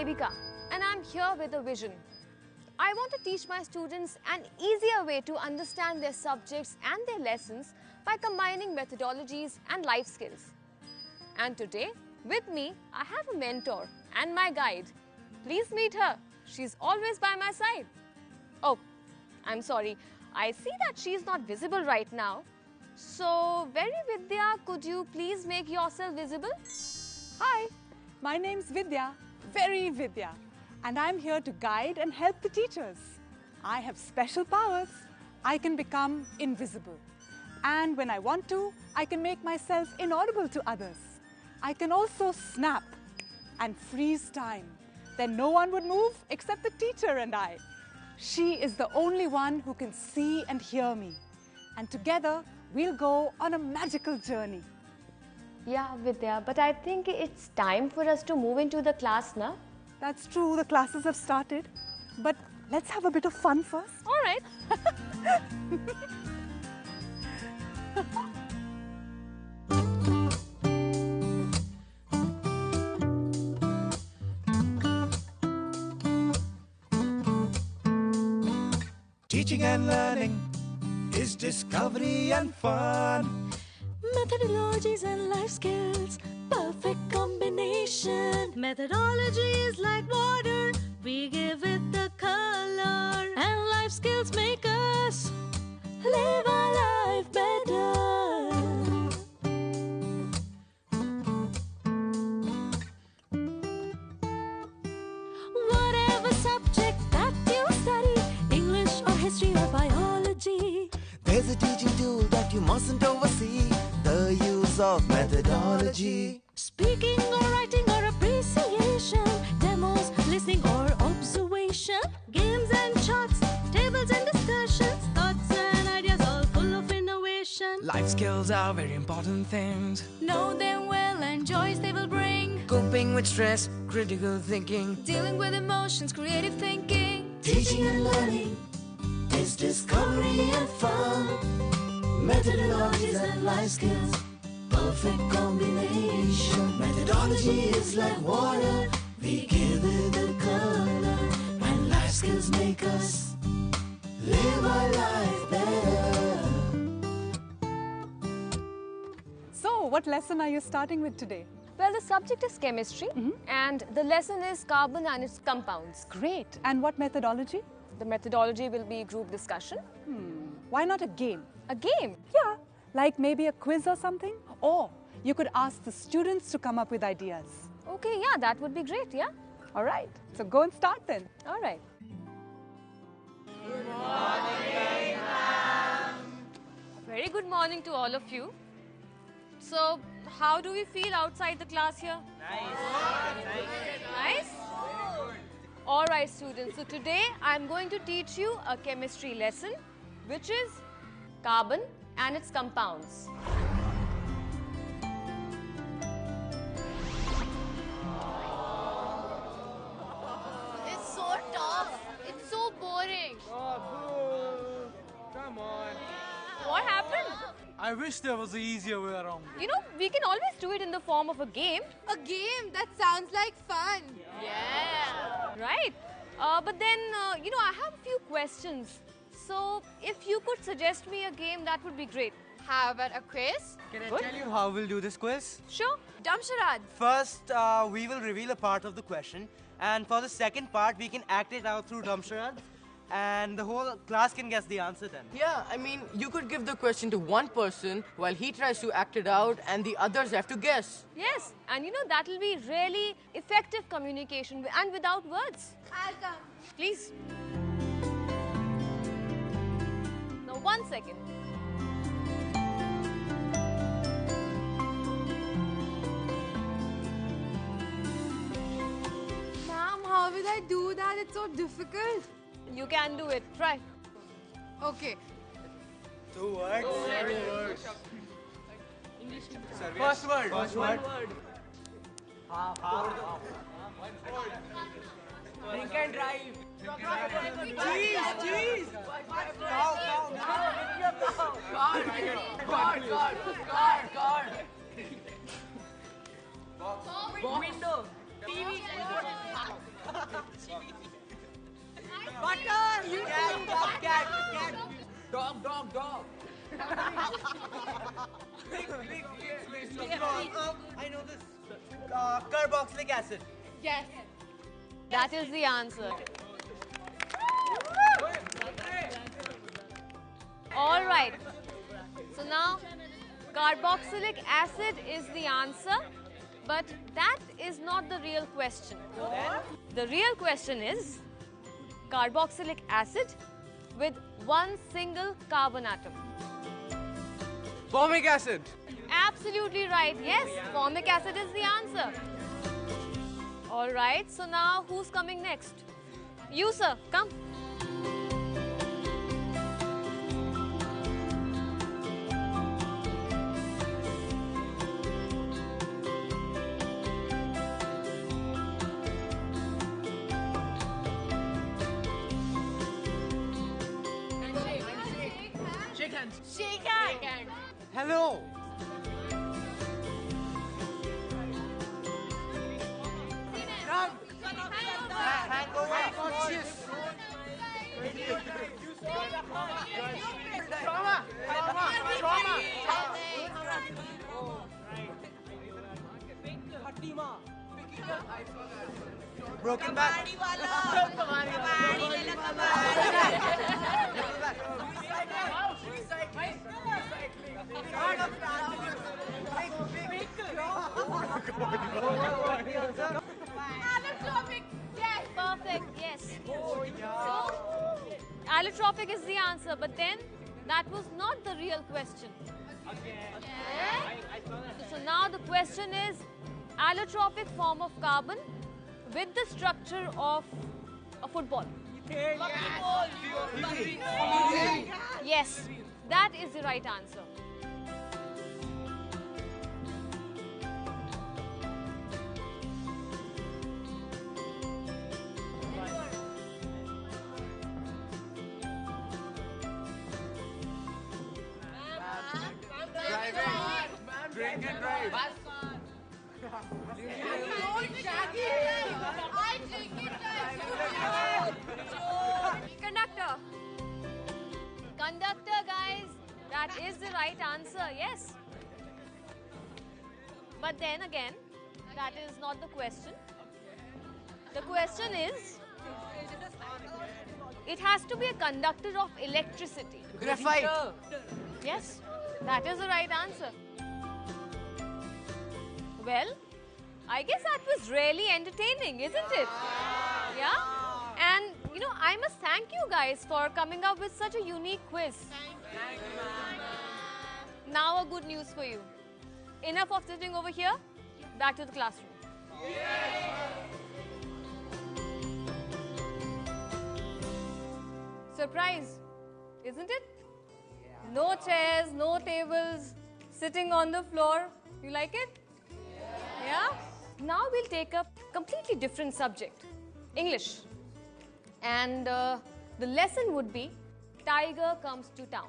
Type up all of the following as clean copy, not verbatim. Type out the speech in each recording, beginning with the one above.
Devika, and I'm here with a vision. I want to teach my students an easier way to understand their subjects and their lessons by combining methodologies and life skills. And today, with me, I have a mentor and my guide. Please meet her. She's always by my side. Oh, I'm sorry. I see that she's not visible right now. So, Very Vidya, could you please make yourself visible? Hi, my name's Vidya, Very Vidya, and I'm here to guide and help the teachers. I have special powers. I can become invisible. And when I want to, I can make myself inaudible to others. I can also snap and freeze time. Then no one would move except the teacher and I. She is the only one who can see and hear me. And together, we'll go on a magical journey. Yeah, Vidya, but I think it's time for us to move into the class now. That's true, the classes have started. But let's have a bit of fun first. All right. Teaching and learning is discovery and fun. Methodologies and life skills, perfect combination. Methodology is like water, we give it the color. And life skills make us live our life better. Whatever subject that you study, English or history or biology, There's a teaching tool that you mustn't oversee, the use of methodology. speaking or writing or appreciation, demos, listening or observation, games and charts, tables and discussions, thoughts and ideas all full of innovation. Life skills are very important things. Know them well and joys they will bring. Coping with stress, critical thinking. Dealing with emotions, creative thinking. Teaching and learning is discovery and fun. Methodologies and life skills, perfect combination. Methodology is like water, we give it the color. And life skills make us live our life better. So, what lesson are you starting with today? Well, the subject is chemistry and the lesson is carbon and its compounds. Great. And what methodology? The methodology will be group discussion. Why not a game? A game. Yeah, like maybe a quiz or something? Or you could ask the students to come up with ideas. Okay, yeah, that would be great, yeah? All right, so go and start then. All right. Very good morning to all of you. So, how do we feel outside the class here? Nice? All right, students. So, today I'm going to teach you a chemistry lesson, which is carbon and its compounds. It's so tough. It's so boring. Come on. What happened? I wish there was an easier way around. You know, we can always do it in the form of a game, A game? That sounds like fun. Yeah. right? But then, you know, I have a few questions. So, if you could suggest me a game, that would be great. How about a quiz? Can I tell you how we'll do this quiz? Sure. Dumb charade. First, we will reveal a part of the question, and for the second part, we can act it out through dumb charade, and the whole class can guess the answer then. Yeah, I mean, you could give the question to one person while he tries to act it out and the others have to guess. Yes, and you know, that will be really effective communication and without words. I'll come. Please. Now, 1 second. Ma'am, how will I do that? It's so difficult. You can do it. Try. Okay. 2 words. First word. Drink and drive. Cheese. Card. Window. TV. Butter! You cat. Dog. I know this. Carboxylic acid. Yes. That is the answer. All right. So now, carboxylic acid is the answer, but that is not the real question. The real question is carboxylic acid with one single carbon atom. Formic acid. Absolutely right. Yes, formic acid is the answer. All right. So now, who's coming next? You, sir. Come. Shake hands. Shake hands. Hello. Broken back. Allotropic. Yes. Perfect. Yes. So, allotropic is the answer, but then that was not the real question. So now the question is allotropic form of carbon with the structure of a football. Yes, that is the right answer. Drink and drive. Conductor, guys, that is the right answer, yes. But then again, that is not the question. The question is, it has to be a conductor of electricity. Graphite. Yes, that is the right answer. Well, I guess that was really entertaining, isn't it? Yeah? And, you know, I must thank you guys for coming up with such a unique quiz. Now a good news for you. Enough of sitting over here, back to the classroom. Surprise, isn't it? No chairs, no tables, sitting on the floor. You like it? Yeah? Now we'll take a completely different subject, English. And the lesson would be Tiger Comes to Town.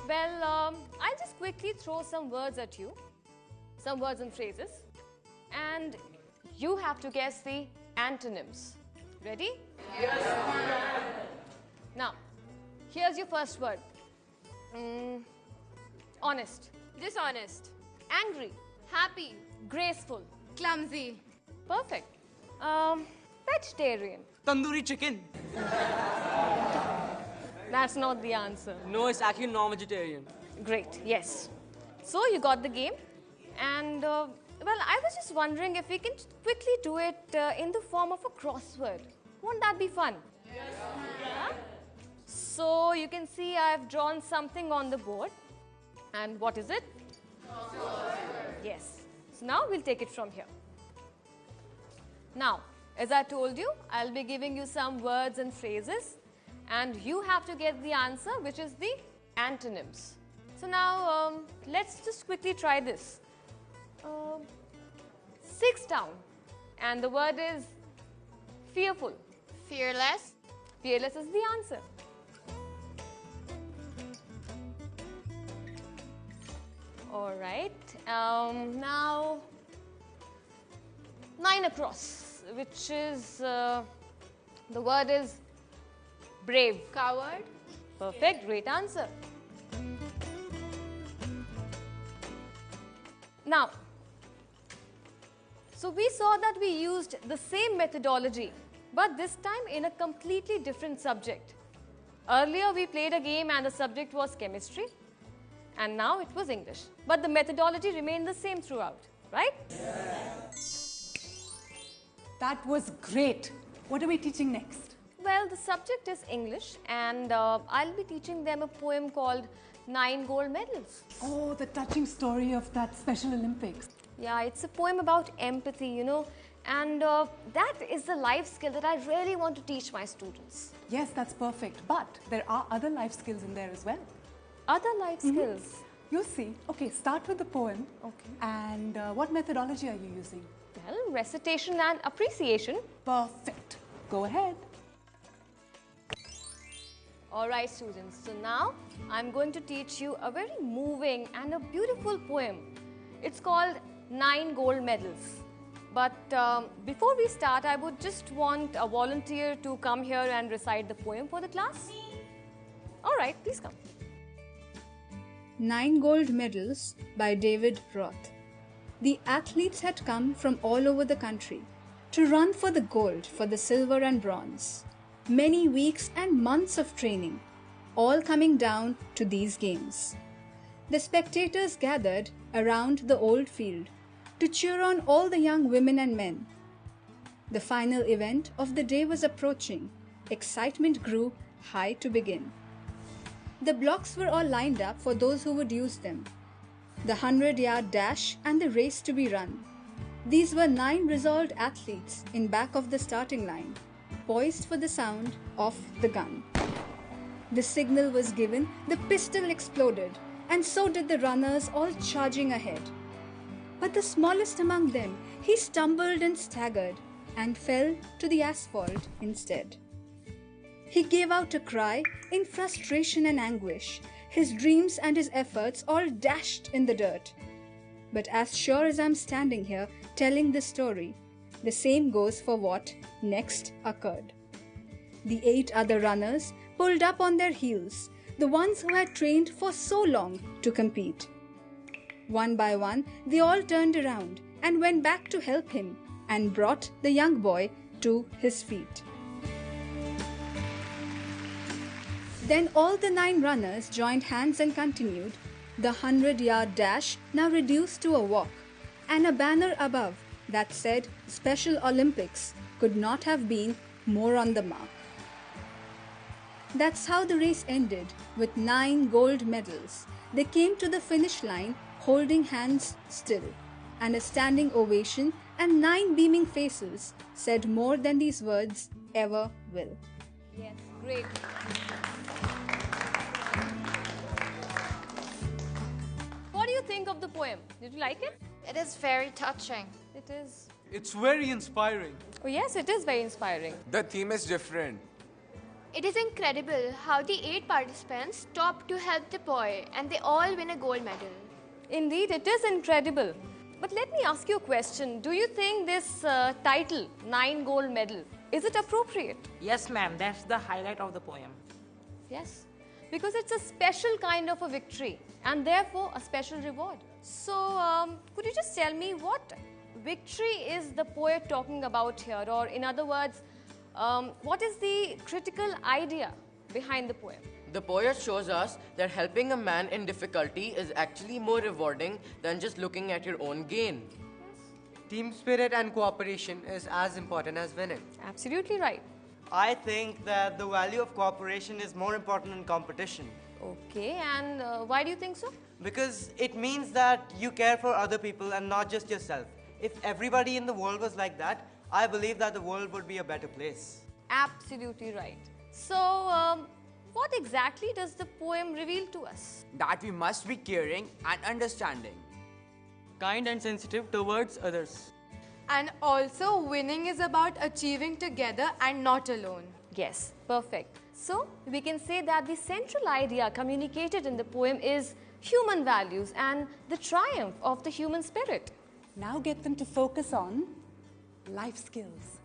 Well, I'll just quickly throw some words at you, some words and phrases, and you have to guess the antonyms. Ready? Yes. Now, here's your first word. Honest. Dishonest. Angry. Happy. Graceful. Clumsy. Perfect. Vegetarian. Tandoori chicken. That's not the answer. No, it's actually non-vegetarian. Great, yes. So you got the game. And, well, I was just wondering if we can quickly do it in the form of a crossword. Won't that be fun? Yes. Yeah? So you can see I've drawn something on the board. And what is it? Crossword. Yes. So now we'll take it from here. Now, as I told you, I'll be giving you some words and phrases. And you have to get the answer, which is the antonyms. So now, let's just quickly try this. Six down. And the word is fearful. Fearless. Fearless is the answer. All right. Now, 9 across, which is, the word is brave. Coward. Perfect, great answer. Now, so we saw that we used the same methodology, but this time in a completely different subject. Earlier we played a game and the subject was chemistry, and now it was English. But the methodology remained the same throughout, right? That was great. What are we teaching next? Well, the subject is English, and I'll be teaching them a poem called 9 Gold Medals. Oh, the touching story of that Special Olympics. Yeah, it's a poem about empathy, you know, and that is the life skill that I really want to teach my students. Yes, that's perfect. But there are other life skills in there as well. Other life skills? You'll see. Okay, start with the poem. Okay. And what methodology are you using? Well, recitation and appreciation. Perfect. Go ahead. All right, students. So now I'm going to teach you a very moving and a beautiful poem. It's called 9 Gold Medals. But before we start, I would just want a volunteer to come here and recite the poem for the class. All right, please come. 9 Gold Medals by David Roth. The athletes had come from all over the country to run for the gold, for the silver and bronze. Many weeks and months of training, all coming down to these games. The spectators gathered around the old field to cheer on all the young women and men. The final event of the day was approaching. Excitement grew high to begin. The blocks were all lined up for those who would use them. The 100-yard dash and the race to be run. These were 9 resolved athletes in back of the starting line, poised for the sound of the gun. The signal was given, the pistol exploded, and so did the runners all charging ahead. But the smallest among them, he stumbled and staggered and fell to the asphalt instead. He gave out a cry in frustration and anguish, his dreams and his efforts all dashed in the dirt. But as sure as I'm standing here telling this story, the same goes for what next occurred. The 8 other runners pulled up on their heels, the ones who had trained for so long to compete. One by one, they all turned around and went back to help him and brought the young boy to his feet. Then all the 9 runners joined hands and continued, the 100-yard dash now reduced to a walk, and a banner above that said Special Olympics could not have been more on the mark. That's how the race ended, with 9 gold medals. They came to the finish line holding hands still, and a standing ovation and 9 beaming faces said more than these words ever will. Yes, great. What do you think of the poem? Did you like it? It is very touching. It is. It's very inspiring. Oh yes, it is very inspiring. The theme is different. It is incredible how the 8 participants stopped to help the boy and they all win a gold medal. Indeed, it is incredible. But let me ask you a question. Do you think this title, 9 Gold Medal, is it appropriate? Yes, ma'am. That's the highlight of the poem. Yes, because it's a special kind of a victory and therefore a special reward. So, could you just tell me what victory is the poet talking about here? Or in other words, what is the critical idea behind the poem? The poet shows us that helping a man in difficulty is actually more rewarding than just looking at your own gain. Team spirit and cooperation is as important as winning. Absolutely right. I think that the value of cooperation is more important in competition. Okay, and why do you think so? Because it means that you care for other people and not just yourself. If everybody in the world was like that, I believe that the world would be a better place. Absolutely right. So, what exactly does the poem reveal to us? That we must be caring and understanding. Kind and sensitive towards others. And also, winning is about achieving together and not alone. Yes, perfect. So, we can say that the central idea communicated in the poem is human values and the triumph of the human spirit. Now get them to focus on life skills.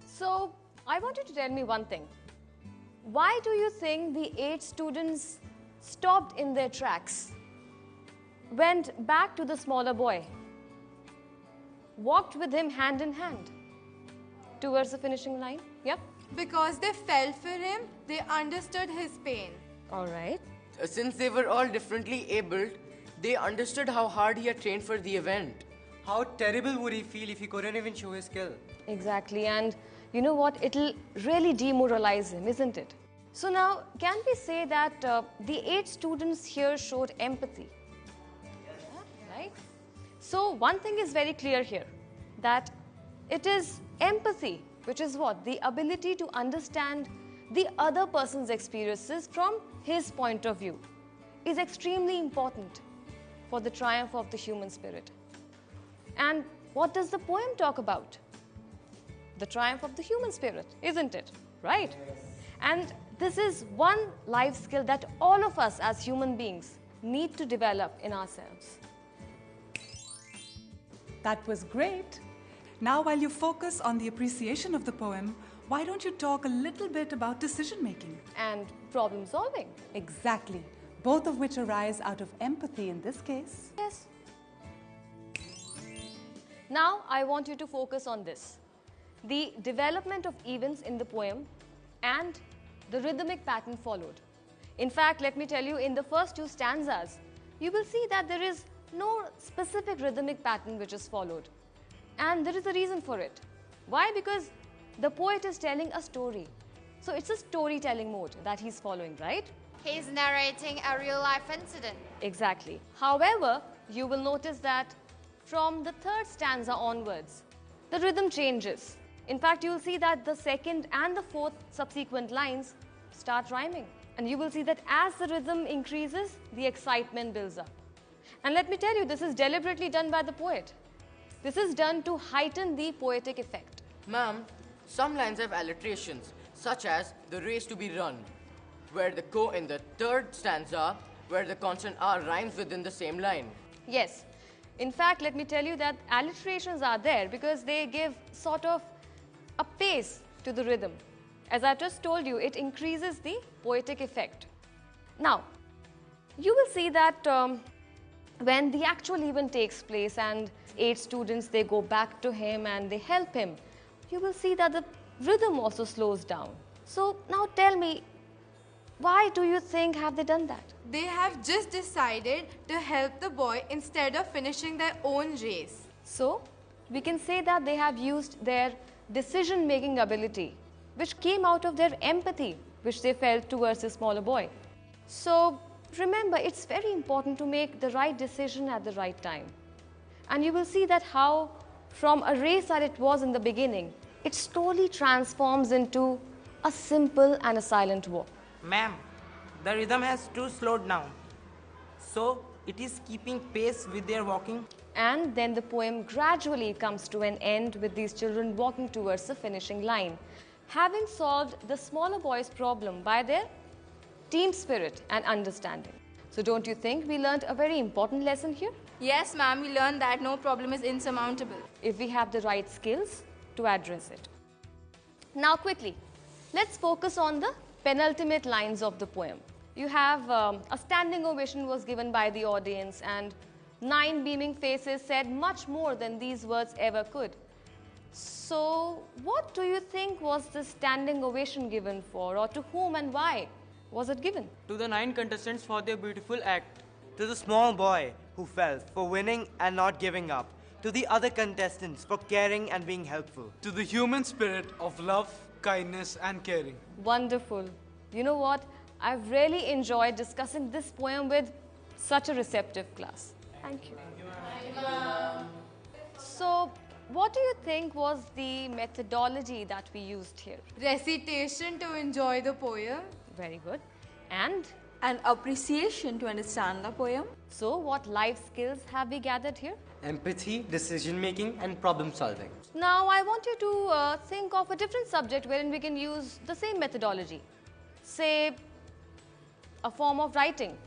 So, I want you to tell me one thing. Why do you think the 8 students stopped in their tracks, went back to the smaller boy, walked with him hand in hand towards the finishing line? Yep. Because they felt for him, they understood his pain. All right. Since they were all differently abled, they understood how hard he had trained for the event. How terrible would he feel if he couldn't even show his skill? Exactly, and you know what? It'll really demoralize him, isn't it? So now, can we say that the 8 students here showed empathy? Right? So one thing is very clear here, that it is empathy, which is what? The ability to understand the other person's experiences from his point of view is extremely important for the triumph of the human spirit. And what does the poem talk about? The triumph of the human spirit, isn't it? Right? And this is one life skill that all of us as human beings need to develop in ourselves. That was great. Now, while you focus on the appreciation of the poem, why don't you talk a little bit about decision making? And problem solving. Exactly. Both of which arise out of empathy in this case. Yes. Now, I want you to focus on this. The development of events in the poem and the rhythmic pattern followed. In fact, let me tell you, in the first 2 stanzas, you will see that there is no specific rhythmic pattern which is followed. And there is a reason for it. Why? Because the poet is telling a story. So it's a storytelling mode that he's following, right? He's narrating a real life incident. Exactly. However, you will notice that from the 3rd stanza onwards, the rhythm changes. In fact, you will see that the 2nd and the 4th subsequent lines start rhyming. And you will see that as the rhythm increases, the excitement builds up. And let me tell you, this is deliberately done by the poet. This is done to heighten the poetic effect. Ma'am, some lines have alliterations, such as the race to be run, where the co in the 3rd stanza, where the consonant R rhymes within the same line. Yes. In fact, let me tell you that alliterations are there because they give sort of a pace to the rhythm. As I just told you, it increases the poetic effect. Now, you will see that when the actual event takes place and 8 students, they go back to him and they help him, you will see that the rhythm also slows down. So now tell me, why do you think have they done that? They have just decided to help the boy instead of finishing their own race. So, we can say that they have used their decision-making ability, which came out of their empathy, which they felt towards the smaller boy. So, remember, it's very important to make the right decision at the right time. And you will see that how, from a race that it was in the beginning, it slowly transforms into a simple and a silent walk. Ma'am, the rhythm has too slowed down. So, it is keeping pace with their walking. And then the poem gradually comes to an end with these children walking towards the finishing line, having solved the smaller boy's problem by their team spirit and understanding. So don't you think we learned a very important lesson here? Yes, ma'am, we learned that no problem is insurmountable if we have the right skills to address it. Now quickly, let's focus on the penultimate lines of the poem. You have a standing ovation was given by the audience and 9 beaming faces said much more than these words ever could. So what do you think was this standing ovation given for, or to whom and why was it given? To the 9 contestants for their beautiful act. To the small boy who fell for winning and not giving up. To the other contestants for caring and being helpful. To the human spirit of love, kindness and caring. Wonderful. You know what? I've really enjoyed discussing this poem with such a receptive class. Thank you. So, what do you think was the methodology that we used here? Recitation to enjoy the poem. Very good. And? An appreciation to understand the poem. So, what life skills have we gathered here? Empathy, decision making and problem solving. Now, I want you to think of a different subject wherein we can use the same methodology. Say, a form of writing.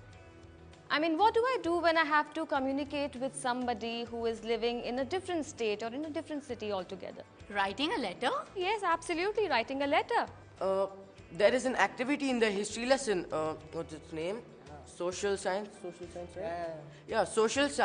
I mean, what do I do when I have to communicate with somebody who is living in a different state or in a different city altogether? Writing a letter? Yes, absolutely, writing a letter. There is an activity in the history lesson. What's its name? Social science? Social science, right? Yeah, social science.